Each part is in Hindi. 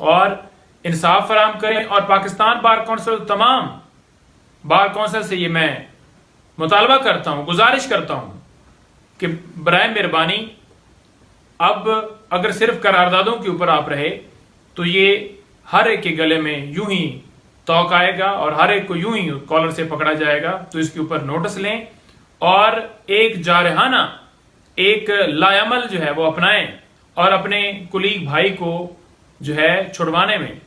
और इंसाफ फराहम करें। और पाकिस्तान बार कौंसिल, तमाम बार कौंसिल से ये मैं मुतालबा करता हूं, गुजारिश करता हूं कि बराए मेहरबानी अब अगर सिर्फ करारदादों के ऊपर आप रहे तो ये हर एक के गले में यूं ही तौक आएगा और हर एक को यूं ही कॉलर से पकड़ा जाएगा। तो इसके ऊपर नोटिस लें और एक जारहाना, एक लायामल जो है वो अपनाएं और अपने कुलीग भाई को जो है छुड़वाने में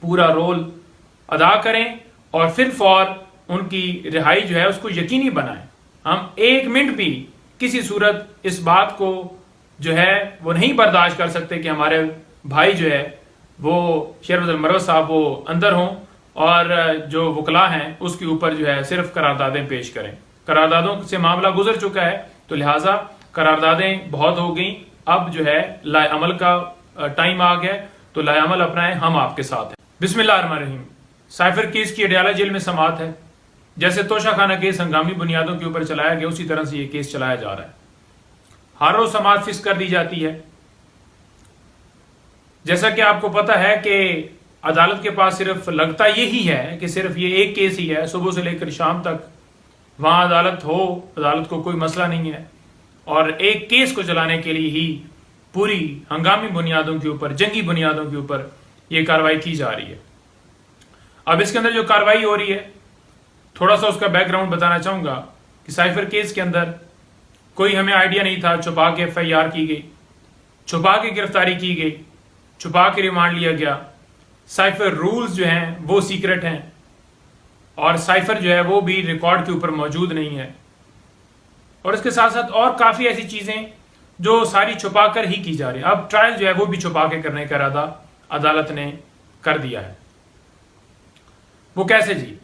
पूरा रोल अदा करें और फिर फौर उनकी रिहाई जो है उसको यकीनी बनाएं। हम एक मिनट भी किसी सूरत इस बात को जो है वो नहीं बर्दाश्त कर सकते कि हमारे भाई जो है वो शेरबदर मरवत साहब वो अंदर हों और जो वकला हैं उसके ऊपर जो है सिर्फ करारदादें पेश करें। करारदादों से मामला गुजर चुका है तो लिहाजा करारदादें बहुत हो गई, अब जो है लाएअमल का टाइम आ गया, तो लाएअमल अपनाएं, हम आपके साथ हैं। बिस्मिल्लाहिर्रहमानिर्रहीम। साइफर केस की अडयाला जेल में समाअत है। जैसे तोशा खाना केस हंगामी बुनियादों के ऊपर चलाया गया उसी तरह से ये केस चलाया जा रहा है। हर रोज समाअत फिक्स कर दी जाती है। जैसा कि आपको पता है कि अदालत के पास सिर्फ लगता यही है कि सिर्फ ये एक केस ही है, सुबह से लेकर शाम तक वहां अदालत हो, अदालत को कोई मसला नहीं है और एक केस को चलाने के लिए ही पूरी हंगामी बुनियादों के ऊपर, जंगी बुनियादों के ऊपर यह कार्रवाई की जा रही है। अब इसके अंदर जो कार्रवाई हो रही है, थोड़ा सा उसका बैकग्राउंड बताना चाहूंगा कि साइफर केस के अंदर कोई हमें आइडिया नहीं था, छुपा के एफआईआर की गई, छुपा के गिरफ्तारी की गई, छुपा के रिमांड लिया गया। साइफर रूल्स जो हैं वो सीक्रेट हैं और साइफर जो है वो भी रिकॉर्ड के ऊपर मौजूद नहीं है और इसके साथ साथ और काफी ऐसी चीजें जो सारी छुपा कर ही की जा रही है। अब ट्रायल जो है वो भी छुपा के करने का इरादा अदालत ने कर दिया है। वो कैसे जी?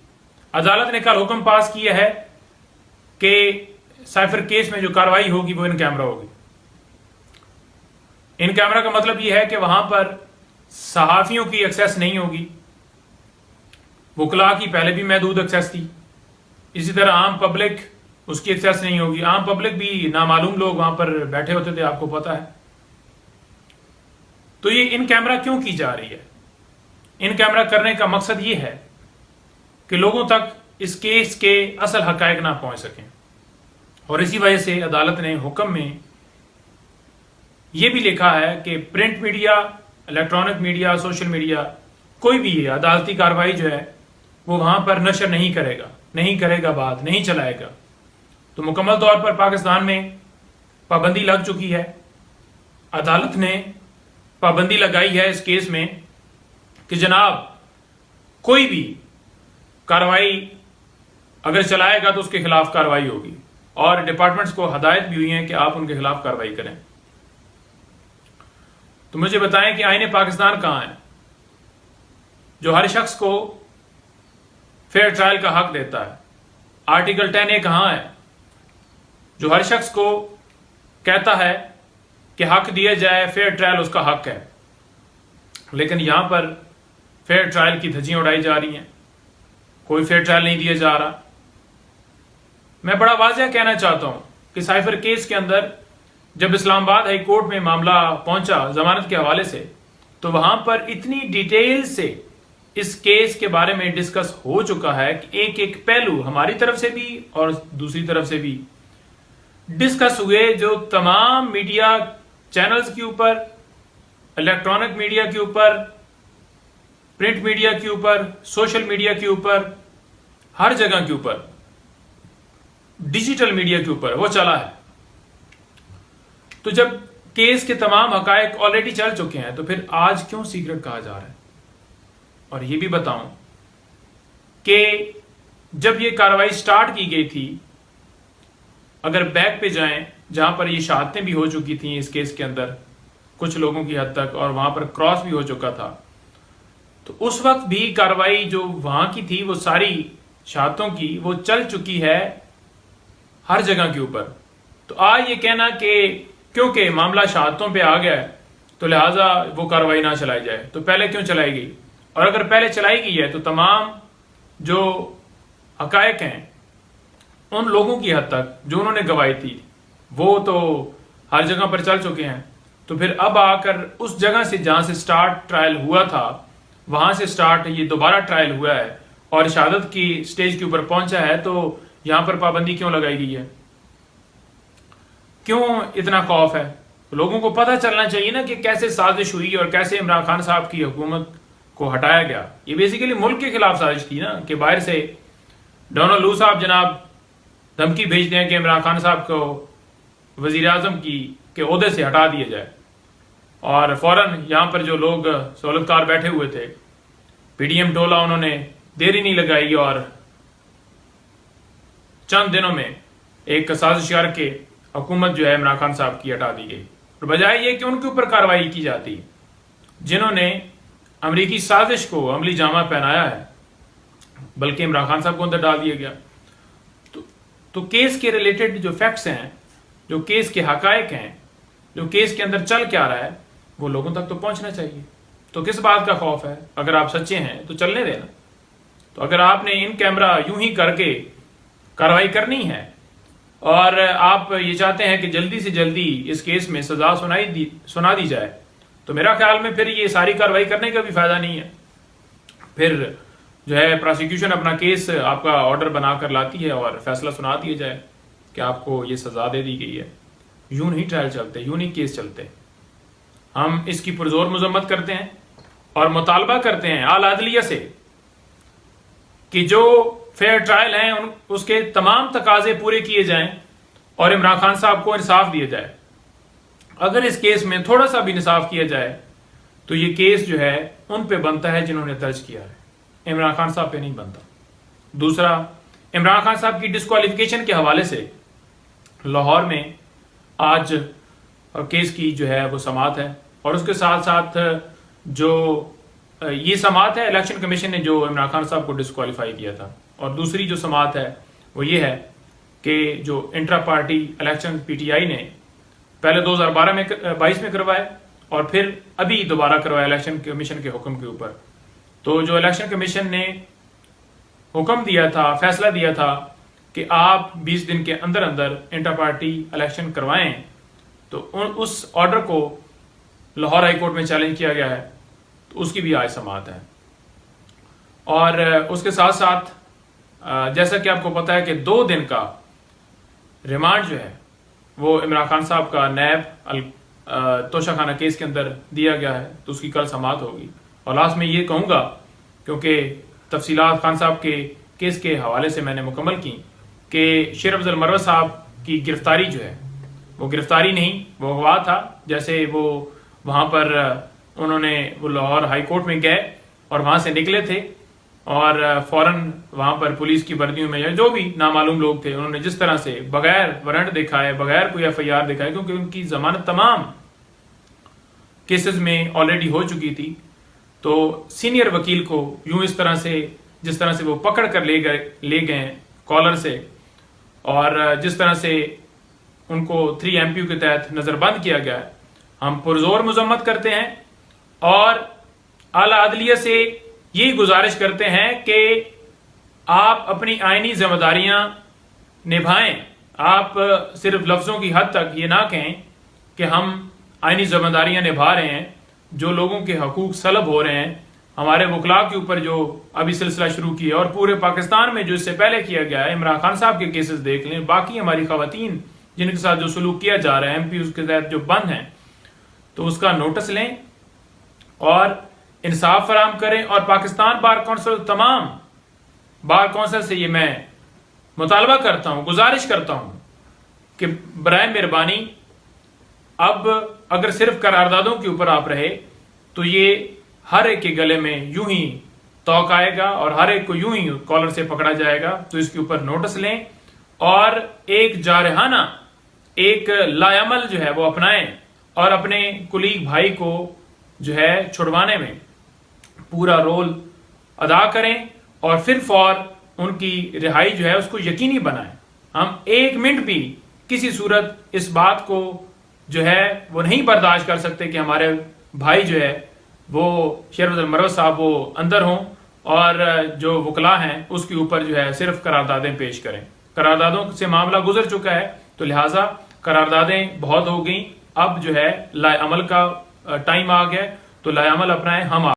अदालत ने कल हुक्म पास किया है कि साइफर केस में जो कार्रवाई होगी वो इन कैमरा होगी। इन कैमरा का मतलब यह है कि वहां पर सहाफियों की एक्सेस नहीं होगी, वकला की पहले भी महदूद एक्सेस थी, इसी तरह आम पब्लिक उसकी एक्सेस नहीं होगी। आम पब्लिक भी नामालूम लोग वहां पर बैठे होते थे, आपको पता है। तो ये इन कैमरा क्यों की जा रही है? इन कैमरा करने का मकसद ये है कि लोगों तक इस केस के असल हकायक ना पहुंच सकें और इसी वजह से अदालत ने हुक्म में यह भी लिखा है कि print media, electronic media, social media, कोई भी है अदालती कार्रवाई जो है वो वहां पर नशर नहीं करेगा, बात नहीं चलाएगा। तो मुकम्मल तौर पर पाकिस्तान में पाबंदी लग चुकी है। अदालत ने पाबंदी लगाई है इस केस में कि जनाब कोई भी कार्रवाई अगर चलाएगा तो उसके खिलाफ कार्रवाई होगी और डिपार्टमेंट्स को हदायत भी हुई है कि आप उनके खिलाफ कार्रवाई करें। तो मुझे बताएं कि आईने पाकिस्तान कहां है जो हर शख्स को फेयर ट्रायल का हक देता है? आर्टिकल 10A कहां है जो हर शख्स को कहता है कि हक दिया जाए, फेयर ट्रायल उसका हक है? लेकिन यहां पर फेयर ट्रायल की धज्जियां उड़ाई जा रही हैं, कोई फेयर ट्रायल नहीं दिया जा रहा। मैं बड़ा वाज़ेह कहना चाहता हूं कि साइफर केस के अंदर जब इस्लामाबाद हाई कोर्ट में मामला पहुंचा जमानत के हवाले से, तो वहां पर इतनी डिटेल से इस केस के बारे में डिस्कस हो चुका है कि एक एक पहलू हमारी तरफ से भी और दूसरी तरफ से भी डिस्कस हुए। जो तमाम मीडिया चैनल्स के ऊपर, इलेक्ट्रॉनिक मीडिया के ऊपर, प्रिंट मीडिया के ऊपर, सोशल मीडिया के ऊपर, हर जगह के ऊपर, डिजिटल मीडिया के ऊपर वो चला है। तो जब केस के तमाम हकायक ऑलरेडी चल चुके हैं तो फिर आज क्यों सीक्रेट कहा जा रहा है? और ये भी बताऊं कि जब ये कार्रवाई स्टार्ट की गई थी, अगर बैक पे जाएं जहां पर ये शहादतें भी हो चुकी थी इस केस के अंदर कुछ लोगों की हद तक, और वहां पर क्रॉस भी हो चुका था, तो उस वक्त भी कार्रवाई जो वहां की थी वो सारी शहादतों की वो चल चुकी है हर जगह के ऊपर। तो आज ये कहना कि क्योंकि मामला शहादतों पे आ गया है तो लिहाजा वो कार्रवाई ना चलाई जाए, तो पहले क्यों चलाई गई? और अगर पहले चलाई गई है तो तमाम जो हकायक हैं उन लोगों की हद तक जो उन्होंने गवाही थी वो तो हर जगह पर चल चुके हैं। तो फिर अब आकर उस जगह से जहां से स्टार्ट ट्रायल हुआ था वहां से स्टार्ट ये दोबारा ट्रायल हुआ है और शहादत की स्टेज के ऊपर पहुंचा है, तो यहां पर पाबंदी क्यों लगाई गई है? क्यों इतना खौफ है? लोगों को पता चलना चाहिए ना कि कैसे साजिश हुई और कैसे इमरान खान साहब की हुकूमत को हटाया गया। ये बेसिकली मुल्क के खिलाफ साजिश थी ना, कि बाहर से डोनाल्ड लू साहब जनाब धमकी भेजते हैं कि इमरान खान साहब को वजीर आजम के ओहदे से हटा दिया जाए, और फौरन यहां पर जो लोग सहूलतकार बैठे हुए थे पीडीएम टोला, उन्होंने देरी नहीं लगाई और चंद दिनों में एक साजिश करके हुकूमत जो है इमरान खान साहब की हटा दी गई। और बजाय ये कि उनके ऊपर कार्रवाई की जाती जिन्होंने अमरीकी साजिश को अमली जामा पहनाया है, बल्कि इमरान खान साहब को अंदर डाल दिया गया। तो केस के रिलेटेड जो फैक्ट्स हैं, जो केस के हकायक हैं, जो केस के अंदर चल क्या रहा है, वो लोगों तक तो पहुंचना चाहिए। तो किस बात का खौफ है? अगर आप सच्चे हैं तो चलने देना। तो अगर आपने इन कैमरा यूं ही करके कार्रवाई करनी है और आप ये चाहते हैं कि जल्दी से जल्दी इस केस में सजा सुना दी जाए, तो मेरा ख्याल में फिर ये सारी कार्रवाई करने का भी फायदा नहीं है। फिर जो है प्रोसिक्यूशन अपना केस आपका ऑर्डर बनाकर लाती है और फैसला सुना दिया जाए कि आपको ये सजा दे दी गई है। यूं नहीं ट्रायल चलते, यूं नहीं केस चलते। हम इसकी पुरजोर मजम्मत करते हैं और मुतालबा करते हैं आला अदलिया से कि जो फेयर ट्रायल हैं उसके तमाम तकाजे पूरे किए जाएं और इमरान खान साहब को इंसाफ दिया जाए। अगर इस केस में थोड़ा सा भी इंसाफ किया जाए तो ये केस जो है उन पे बनता है जिन्होंने दर्ज किया है, इमरान खान साहब पे नहीं बनता। दूसरा, इमरान खान साहब की डिस्क्वालिफिकेशन के हवाले से लाहौर में आज केस की जो है वो समाअत है, और उसके साथ साथ जो ये समाअत है इलेक्शन कमीशन ने जो इमरान खान साहब को डिस्क्वालीफाई किया था, और दूसरी जो समाअत है वो ये है कि जो इंट्रा पार्टी इलेक्शन पीटीआई ने पहले 2022 में करवाए और फिर अभी दोबारा करवाया इलेक्शन कमीशन के हुक्म के ऊपर। तो जो इलेक्शन कमीशन ने हुक्म दिया था, फैसला दिया था कि आप 20 दिन के अंदर अंदर इंटर पार्टी इलेक्शन करवाएं, तो उस ऑर्डर को लाहौर हाई कोर्ट में चैलेंज किया गया है, तो उसकी भी आज समाअत है। और उसके साथ साथ जैसा कि आपको पता है कि 2 दिन का रिमांड जो है वो इमरान खान साहब का नैब तोशाखाना केस के अंदर दिया गया है, तो उसकी कल समाअत होगी। और लास्ट में ये कहूंगा, क्योंकि तफसीलात खान साहब के केस के हवाले से मैंने मुकम्मल की, कि शेर अफजल मरवत साहब की गिरफ्तारी जो है वो गिरफ्तारी नहीं, वो अगवा था। जैसे वो वहां पर उन्होंने वो लाहौर हाई कोर्ट में गए और वहां से निकले थे और फौरन वहां पर पुलिस की वर्दियों में या जो भी नामालूम लोग थे, उन्होंने जिस तरह से बगैर वारंट दिखाए, बगैर कोई एफआईआर दिखाए, क्योंकि उनकी जमानत तमाम केसेस में ऑलरेडी हो चुकी थी, तो सीनियर वकील को यूं इस तरह से जिस तरह से वो पकड़ कर ले गए कॉलर से, और जिस तरह से उनको 3 MPU के तहत नजरबंद किया गया है, हम पुरजोर मजम्मत करते हैं और आला अदलिया से यही गुजारिश करते हैं कि आप अपनी आईनी जिम्मेदारियां निभाएं। आप सिर्फ लफ्जों की हद तक ये ना कहें कि हम आईनी जिम्मेदारियां निभा रहे हैं। जो लोगों के हकूक सलब हो रहे हैं, हमारे वकला के ऊपर जो अभी सिलसिला शुरू किया और पूरे पाकिस्तान में जो इससे पहले किया गया है, इमरान खान साहब के केसेस देख लें, बाकी हमारी खवातीन जिनके साथ जो सलूक किया जा रहा है MPU के तहत जो बंद हैं, तो उसका नोटिस लें और इंसाफ फराम करें। और पाकिस्तान बार काउंसिल, तमाम बार काउंसिल से ये मैं मुतालबा करता हूं, गुजारिश करता हूं कि बराए मेहरबानी अब अगर सिर्फ करारदादों के ऊपर आप रहे तो ये हर एक के गले में यूं ही तौक आएगा और हर एक को यूं ही कॉलर से पकड़ा जाएगा। तो इसके ऊपर नोटिस लें और एक जारहाना, एक लायामल जो है वो अपनाएं और अपने कुलीग भाई को जो है छुड़वाने में पूरा रोल अदा करें और फिर फौर उनकी रिहाई जो है उसको यकीनी बनाएं। हम 1 मिनट भी किसी सूरत इस बात को जो है वो नहीं बर्दाश्त कर सकते कि हमारे भाई जो है वो शेर अफजल मरवत साहब वो अंदर हों और जो वकला हैं उसके ऊपर जो है सिर्फ करारदादें पेश करें। करारदादों से मामला गुजर चुका है, तो लिहाजा करारदादें बहुत हो गई, अब जो है लाए अमल का टाइम आ गया, तो लाए अमल अपनाएं हम